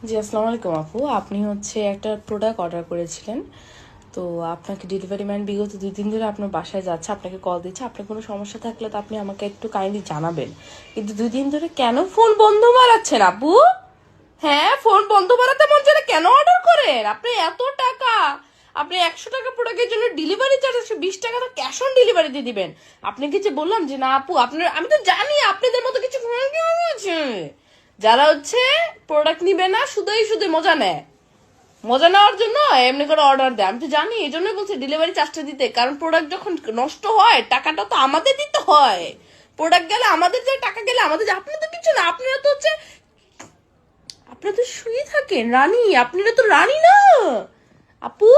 জি, আসসালামু আলাইকুম আপু। আপনি হচ্ছে একটা প্রোডাক্ট অর্ডার করেছিলেন। তো আপনাকে ডেলিভারি ম্যান বিগত 2 দিন ধরে আপনার বাসায় যাচ্ছে, আপনাকে কল দিচ্ছে। আপনার কোনো সমস্যা থাকলে তো আপনি আমাকে একটু কাইন্ডলি জানাবেন। কিন্তু 2 দিন ধরে কেন ফোন বন্ধ মারাচ্ছেন আপু? হ্যাঁ, ফোন বন্ধ মারাতে মন চাইলে কেন অর্ডার করেন? আপনি এত টাকা, আপনি 100 টাকা প্রোডাক্টের জন্য ডেলিভারি চার্জ 120 টাকা তো ক্যাশ অন ডেলিভারি দিয়ে দিবেন। আপনি কি যে বললাম যে না আপু আপনার, আমি তো জানি আপনাদের মতো কিছু আছে যারা হচ্ছে প্রোডাক্ট নিবে না, শুধুই শুধু মজা নেয়। মজা নেওয়ার জন্য এমনি করে অর্ডার দেয়। আমি তো জানি, এই জন্যই বলছি ডেলিভারি চার্জটা দিতে। কারণ প্রোডাক্ট যখন নষ্ট হয় টাকাটা তো আমাদের দিতে হয়। প্রোডাক্ট গেলে আমাদের যায়, টাকা গেলে আমাদের যায়। আপনি তো কিছু না, আপনারা তো হচ্ছে, আপনারা তো শুয়ে থাকেন রানী, আপনারা তো রানী না আপু।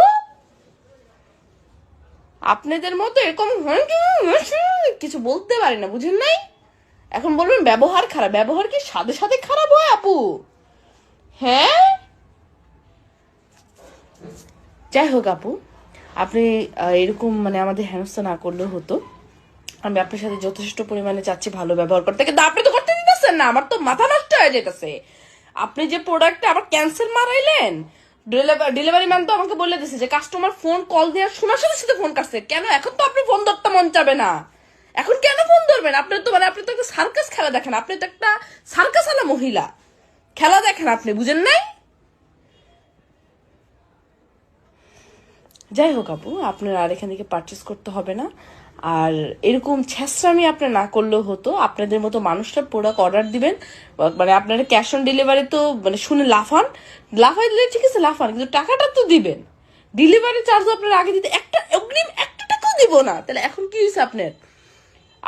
আপনাদের মতো এরকম কিছু বলতে পারি না, বুঝেন নাই? এখন বলবেন ব্যবহার খারাপ, ব্যবহার কি সাথে সাথে খারাপ হয় আপু? হ্যাঁ, যাই হোক আপু, আপনি এরকম মানে আমাদের হেনস্থা না করলেও হতো। আমি আপনার সাথে যথেষ্ট পরিমাণে চাচ্ছি ভালো ব্যবহার করতে, কিন্তু আপনি তো করতে দিতেছেন না। আমার তো মাথা নষ্ট হয়ে যেতেছে। আপনি যে প্রোডাক্টটা আবার ক্যান্সেল মারাইলেন, ডেলিভারি ম্যান তো আমাকে বলে দিয়েছে যে কাস্টমার ফোন কল দেওয়ার শোনার সাথে সাথে ফোন কাটছে। কেন এখন তো আপনি ফোন ধরতে মন চাবে না? এখন কেন ফোন ধরবেন? আপনার তো মানে আপনি তো একটা সার্কাস খেলা দেখেন, আপনি তো একটা সার্কাস আলা মহিলা খেলা দেখেন, আপনি বুঝেন নাই? যাই হোক আপু, আপনার আর এখান থেকে পারচেস করতে হবে না। আর এরকম ছেঁচড়ামি আপনার না করলেও হতো। আপনাদের মতো মানুষরা প্রোডাক্ট অর্ডার দিবেন, মানে আপনারা ক্যাশ অন ডেলিভারি তো মানে শুনে লাফান। লাফাই দিলে ঠিক আছে লাফান, কিন্তু টাকাটা তো দিবেন। ডেলিভারি চার্জ আপনার আগে দিতে, একটা অগ্রিম 1 টাকাও দিব না। তাহলে এখন কি হয়েছে আপনার?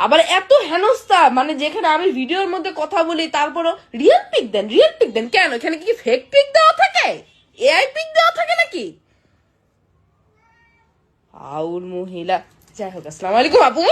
আবার এত হেনস্থা, মানে যেখানে আমি ভিডিওর মধ্যে কথা বলি তারপরও রিয়েল পিক দেন, রিয়েল পিক দেন। কেন এখানে কি ফেক পিক দেওয়া থাকে? এআই পিক দেওয়া থাকে নাকি? আউল মহিলা। যাই হোক, আসসালামু আলাইকুম আপু।